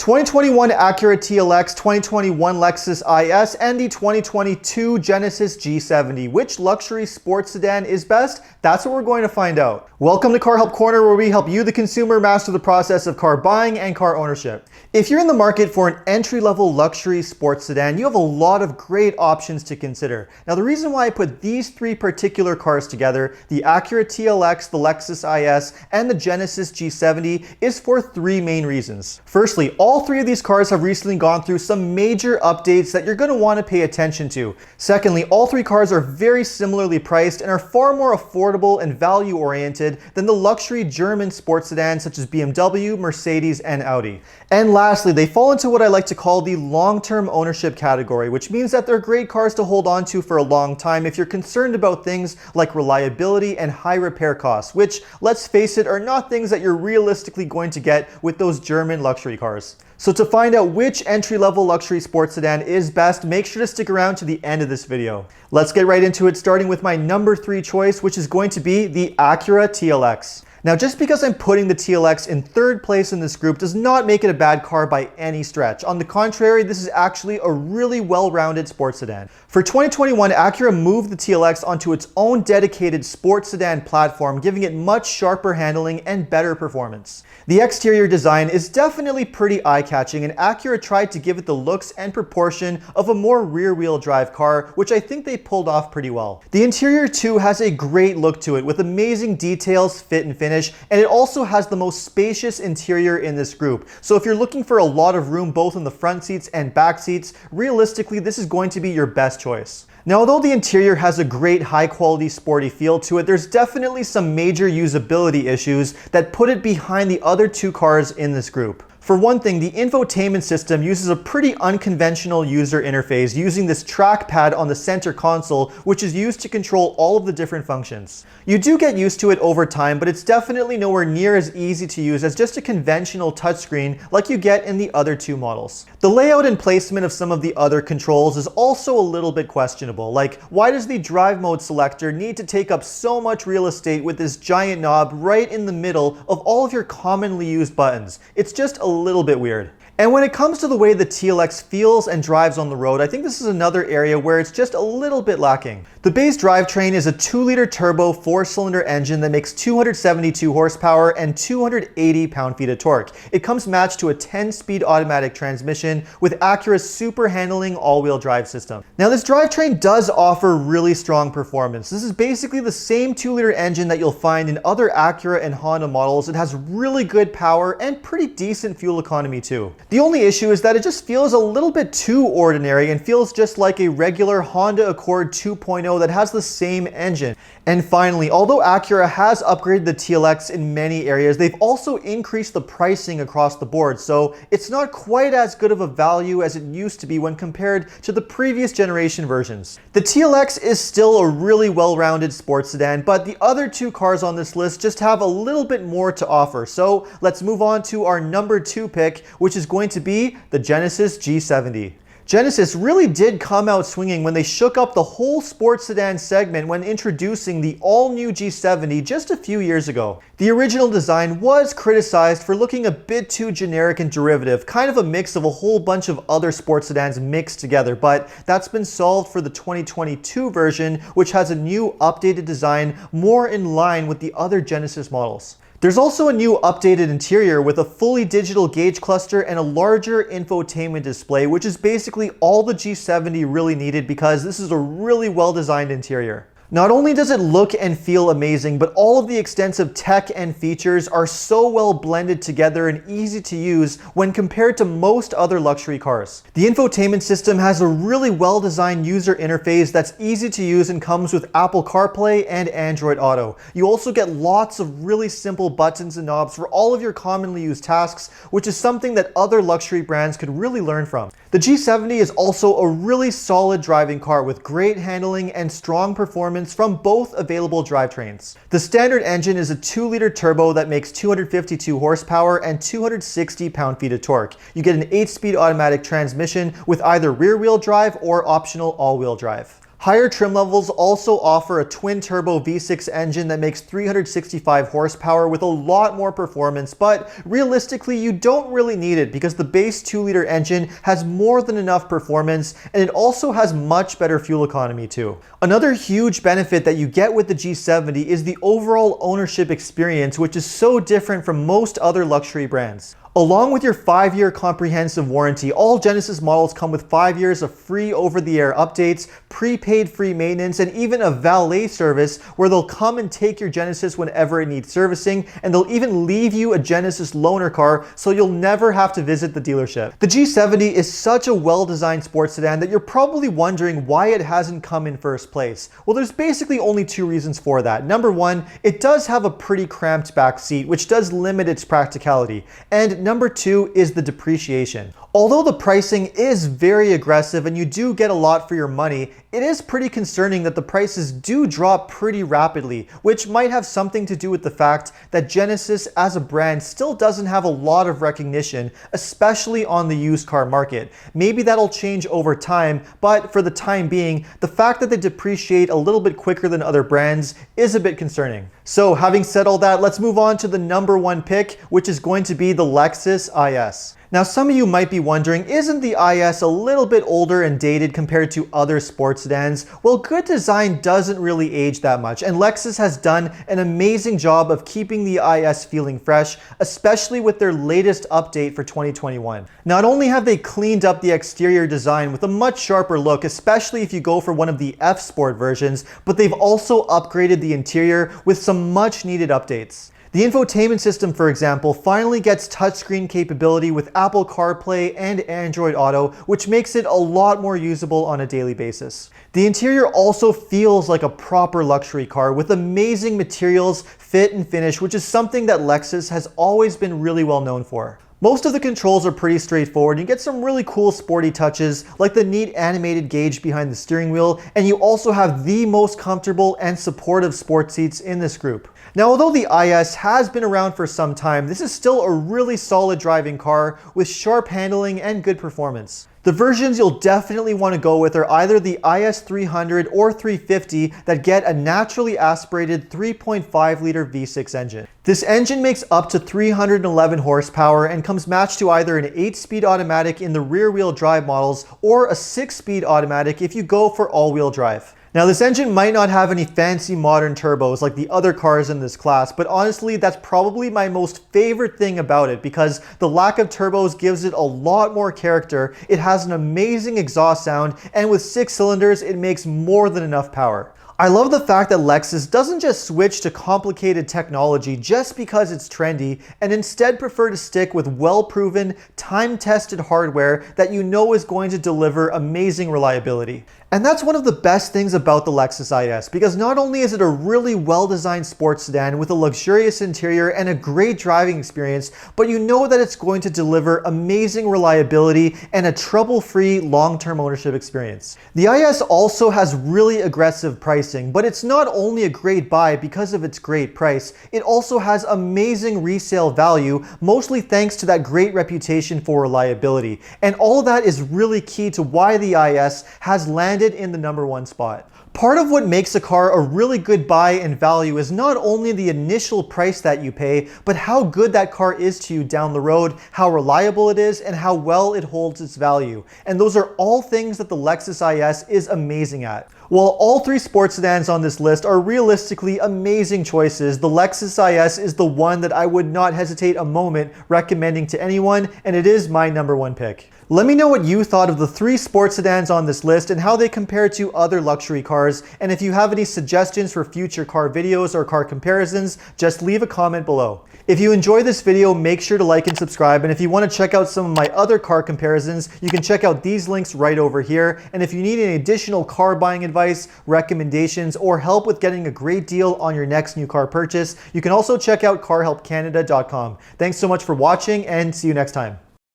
2021 Acura TLX, 2021 Lexus IS, and the 2022 Genesis G70. Which luxury sports sedan is best? That's what we're going to find out. Welcome to Car Help Corner, where we help you, the consumer, master the process of car buying and car ownership. If you're in the market for an entry-level luxury sports sedan, you have a lot of great options to consider. Now, the reason why I put these three particular cars together, the Acura TLX, the Lexus IS, and the Genesis G70, is for three main reasons. Firstly, all three of these cars have recently gone through some major updates that you're going to want to pay attention to. Secondly, all three cars are very similarly priced and are far more affordable and value-oriented than the luxury German sports sedans such as BMW, Mercedes, and Audi. And lastly, they fall into what I like to call the long-term ownership category, which means that they're great cars to hold on to for a long time if you're concerned about things like reliability and high repair costs, which, let's face it, are not things that you're realistically going to get with those German luxury cars. So to find out which entry-level luxury sports sedan is best, make sure to stick around to the end of this video. Let's get right into it, starting with my number 3 choice, which is going to be the Acura TLX. Now, just because I'm putting the TLX in third place in this group does not make it a bad car by any stretch. On the contrary, this is actually a really well-rounded sports sedan. For 2021, Acura moved the TLX onto its own dedicated sports sedan platform, giving it much sharper handling and better performance. The exterior design is definitely pretty eye-catching, and Acura tried to give it the looks and proportion of a more rear-wheel drive car, which I think they pulled off pretty well. The interior too has a great look to it, with amazing details, fit and finish, and it also has the most spacious interior in this group. So if you're looking for a lot of room both in the front seats and back seats, realistically this is going to be your best choice. Now, although the interior has a great high-quality sporty feel to it, there's definitely some major usability issues that put it behind the other two cars in this group. For one thing, the infotainment system uses a pretty unconventional user interface using this trackpad on the center console, which is used to control all of the different functions. You do get used to it over time, but it's definitely nowhere near as easy to use as just a conventional touchscreen like you get in the other two models. The layout and placement of some of the other controls is also a little bit questionable. Like, why does the drive mode selector need to take up so much real estate with this giant knob right in the middle of all of your commonly used buttons? It's just a little bit weird. And when it comes to the way the TLX feels and drives on the road, I think this is another area where it's just a little bit lacking. The base drivetrain is a 2-liter turbo 4-cylinder engine that makes 272 horsepower and 280 pound-feet of torque. It comes matched to a 10-speed automatic transmission with Acura's super handling all-wheel drive system. Now, this drivetrain does offer really strong performance. This is basically the same 2-liter engine that you'll find in other Acura and Honda models. It has really good power and pretty decent fuel economy too. The only issue is that it just feels a little bit too ordinary and feels just like a regular Honda Accord 2.0 that has the same engine. And finally, although Acura has upgraded the TLX in many areas, they've also increased the pricing across the board, so it's not quite as good of a value as it used to be when compared to the previous generation versions. The TLX is still a really well-rounded sports sedan, but the other two cars on this list just have a little bit more to offer. So let's move on to our number 2 pick, which is going to be the Genesis G70. Genesis really did come out swinging when they shook up the whole sports sedan segment when introducing the all-new G70 just a few years ago. The original design was criticized for looking a bit too generic and derivative, kind of a mix of a whole bunch of other sports sedans mixed together, but that's been solved for the 2022 version, which has a new updated design more in line with the other Genesis models. There's also a new updated interior with a fully digital gauge cluster and a larger infotainment display, which is basically all the G70 really needed because this is a really well-designed interior. Not only does it look and feel amazing, but all of the extensive tech and features are so well blended together and easy to use when compared to most other luxury cars. The infotainment system has a really well-designed user interface that's easy to use and comes with Apple CarPlay and Android Auto. You also get lots of really simple buttons and knobs for all of your commonly used tasks, which is something that other luxury brands could really learn from. The G70 is also a really solid driving car with great handling and strong performance from both available drivetrains. The standard engine is a 2-liter turbo that makes 252 horsepower and 260 pound-feet of torque. You get an 8-speed automatic transmission with either rear-wheel drive or optional all-wheel drive. Higher trim levels also offer a twin-turbo V6 engine that makes 365 horsepower with a lot more performance, but realistically you don't really need it because the base 2-liter engine has more than enough performance, and it also has much better fuel economy too. Another huge benefit that you get with the G70 is the overall ownership experience, which is so different from most other luxury brands. Along with your 5-year comprehensive warranty, all Genesis models come with 5 years of free over-the-air updates, prepaid free maintenance, and even a valet service where they'll come and take your Genesis whenever it needs servicing, and they'll even leave you a Genesis loaner car so you'll never have to visit the dealership. The G70 is such a well-designed sports sedan that you're probably wondering why it hasn't come in first place. Well, there's basically only 2 reasons for that. Number 1, it does have a pretty cramped back seat, which does limit its practicality. And number 2 is the depreciation. Although the pricing is very aggressive and you do get a lot for your money, it is pretty concerning that the prices do drop pretty rapidly, which might have something to do with the fact that Genesis as a brand still doesn't have a lot of recognition, especially on the used car market. Maybe that'll change over time, but for the time being, the fact that they depreciate a little bit quicker than other brands is a bit concerning. So having said all that, let's move on to the number 1 pick, which is going to be the Lexus IS. Now, some of you might be wondering, isn't the IS a little bit older and dated compared to other sports sedans? Well, good design doesn't really age that much, and Lexus has done an amazing job of keeping the IS feeling fresh, especially with their latest update for 2021. Not only have they cleaned up the exterior design with a much sharper look, especially if you go for one of the F Sport versions, but they've also upgraded the interior with some much needed updates. The infotainment system, for example, finally gets touchscreen capability with Apple CarPlay and Android Auto, which makes it a lot more usable on a daily basis. The interior also feels like a proper luxury car with amazing materials, fit and finish, which is something that Lexus has always been really well known for. Most of the controls are pretty straightforward. You get some really cool sporty touches like the neat animated gauge behind the steering wheel, and you also have the most comfortable and supportive sport seats in this group. Now, although the IS has been around for some time, this is still a really solid driving car with sharp handling and good performance. The versions you'll definitely want to go with are either the IS 300 or 350 that get a naturally aspirated 3.5-liter V6 engine. This engine makes up to 311 horsepower and comes matched to either an 8-speed automatic in the rear-wheel drive models or a 6-speed automatic if you go for all-wheel drive. Now, this engine might not have any fancy modern turbos like the other cars in this class, but honestly, that's probably my most favorite thing about it because the lack of turbos gives it a lot more character. It has an amazing exhaust sound, and with 6 cylinders, it makes more than enough power. I love the fact that Lexus doesn't just switch to complicated technology just because it's trendy, and instead prefer to stick with well-proven, time-tested hardware that you know is going to deliver amazing reliability. And that's one of the best things about the Lexus IS, because not only is it a really well-designed sports sedan with a luxurious interior and a great driving experience, but you know that it's going to deliver amazing reliability and a trouble-free long-term ownership experience. The IS also has really aggressive pricing, but it's not only a great buy because of its great price, it also has amazing resale value, mostly thanks to that great reputation for reliability. And all of that is really key to why the IS has landed in the number 1 spot. Part of what makes a car a really good buy and value is not only the initial price that you pay, but how good that car is to you down the road, how reliable it is, and how well it holds its value. And those are all things that the Lexus IS is amazing at. While all 3 sports sedans on this list are realistically amazing choices, the Lexus IS is the one that I would not hesitate a moment recommending to anyone, and it is my number 1 pick. Let me know what you thought of the 3 sports sedans on this list and how they compare to other luxury cars. And if you have any suggestions for future car videos or car comparisons, just leave a comment below. If you enjoyed this video, make sure to like and subscribe. And if you want to check out some of my other car comparisons, you can check out these links right over here. And if you need any additional car buying advice, recommendations, or help with getting a great deal on your next new car purchase, you can also check out carhelpcanada.com. Thanks so much for watching, and see you next time.